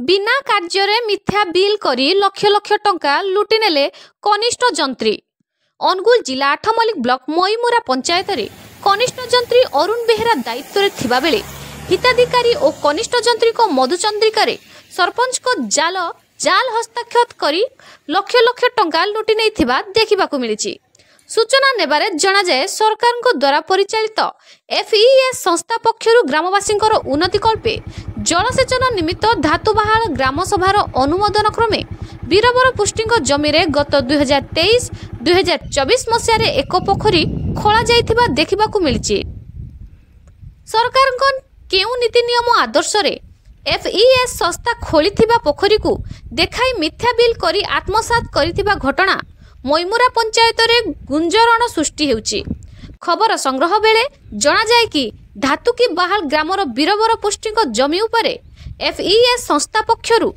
बिना कार्य मिथ्या बिल करी लक्ष लक्ष टंका लुटि नेले कनिष्ठ जंत्री। अनुगुल जिला आठमल्लिक ब्लॉक मईमुरा पंचायत रे कनिष्ठ जंत्री अरुण बेहेरा दायित्व रे थिबा बेले हिताधिकारी और कनिष्ठ जंत्री को मधुचंद्रिका रे सरपंच को जाल हस्ताक्षर करी लक्ष लक्ष टंका लुटि नै थिबा देखिबाकू मिलिछि। सूचना नेबारे जना जाए सरकार द्वारा परिचालित FES संस्था पक्षरु ग्रामवासी उन्नति कल्पे जलसेचन निमित्त धातुबाहाल ग्राम सभार अनुमोदन क्रमे वीरवर पुष्टि जमी रे गत 2023-2024 मसीह एक पोखरी खोला जाइथिबा देखिबाकू मिलिछि। सरकार केउ नीति नियम आदर्श रे FES संस्था खोलिथिबा पोखरी को देखाई मिथ्या बिल करी आत्मसात करिथिबा घटना मईमुरा पंचायत रे गुंजरण सृष्टि हेउछि। खबर संग्रह बेले जना जाए कि धातुकी बाहाल ग्रामर वीरवर पुष्टि जमी उपरे FES संस्था पक्षरु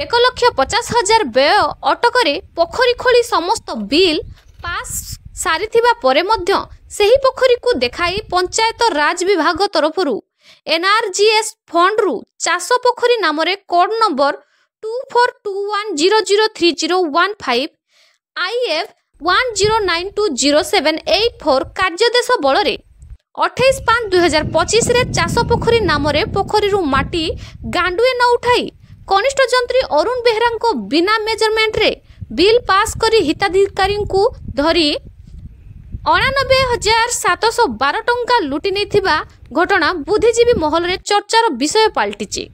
1,50,000 व्यय अटकरे पोखरी खोली समस्त बिल पास सारिथिबा परे मध्य सेही पोखरी को देखाई पंचायत राज विभाग तरफरु NRGS फंड रु चाष पोखरी नामरे कोड नंबर 2421003015 IF 10920784 कार्यदेश बल 28/5/2025 रे चाष पोखरी नामरे पोखरी रु माटी गांडुए न उठाई कनिष्ठ जंत्री अरुण बेहेरा को बिना मेजरमेंट रे बिल पास करी हिताधिकारी को धरी 89,712 टंका लुटि नहीं घटना बुद्धिजीवी महल रे चर्चार विषय पलटिछि।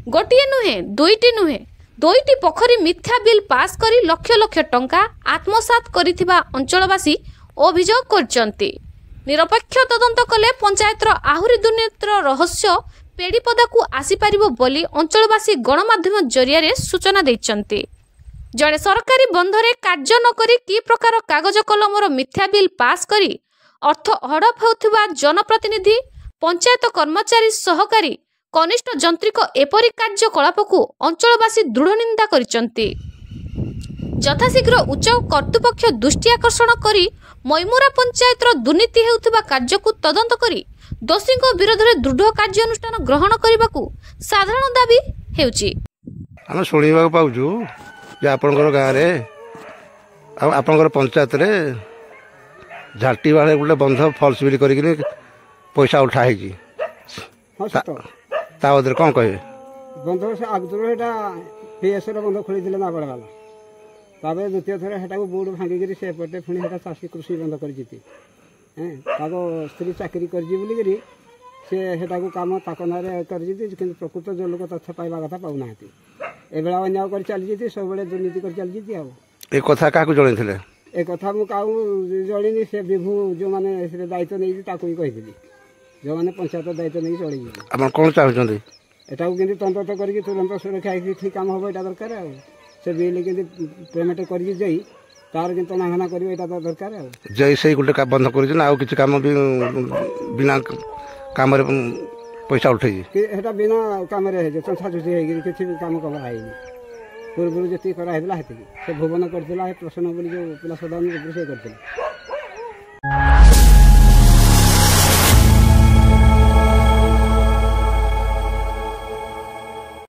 गोटिए नुहे दुईटी नुहे दुईटी पोखरी मिथ्या बिल पास करी लक्ष लक्ष टंका आत्मसात करिथिबा अंचलवासी अभियोग करचंती। निरपेक्ष तदंत कले पंचायतर आहुरी दुर्नीतिर रहस्य पेड़ीपदा को आसी पारिबो बोली अंचलवासी गणमाध्यम जरिया सूचना दैचंती। जड़े सरकारी बंधरे कार्य नकरी कि प्रकार कागज कलमर मिथ्या बिल पास करी अर्थ हड़प होउथिबा जनप्रतिनिधि पंचायत कर्मचारी सहकारी कनिष्ठ जंत्रिक एपरी कार्यकलाप को अंचलवासी दृढ़ निंदा करिसंती। यथाशीघ्र उच्च कर्तृपक्ष दृष्टि आकर्षण करी मईमुरा पंचायतर दुर्नीति हेउथिबा कार्य को तदंत करी दोषी विरोध में दृढ़ कार्यानुष्ठान ग्रहण करने को साधारण दाबी हेउछि। आम शुणा पाऊँ जे आपणकर गाँव आपणकर पंचायत रे झाटी बाड़े गोटे बंध फल्स बिल कर पैसा उठाई बदले कौन कहे बंध से आगुरा PS बंध खोली नागड़ वाला तापर द्वितीय थर से बोर्ड भांगिकी से पटे पुणी चाषी कृषि बंध कर स्त्री चाकरी कर काम ताक ना कर प्रकृत जो लोग तथ्य पाइबा कथा पाऊना एबेला अन्याय कर चली सब दुर्नीति कर चली ए कथा क्या जन ए कथा मुझे जनी से विभू जो मैंने दायित्व नहीं कही जो मैंने पंचायत दायित्व नहीं चली कौन चाहते एटा को तंत्र करके तुरंत सुरक्षा ठीक काम हम यहाँ दरकार से बिल के पेमेंट कर तार कि नाघना कर दरकार जैसे गोटे बंध कर काम भी बिना काम पैसा उठे बिना कम चंछाचुची किसी भी कम कराई पूर्व जी कराला से भुवन करता प्रसन्न बोली जो पिला सदान से करते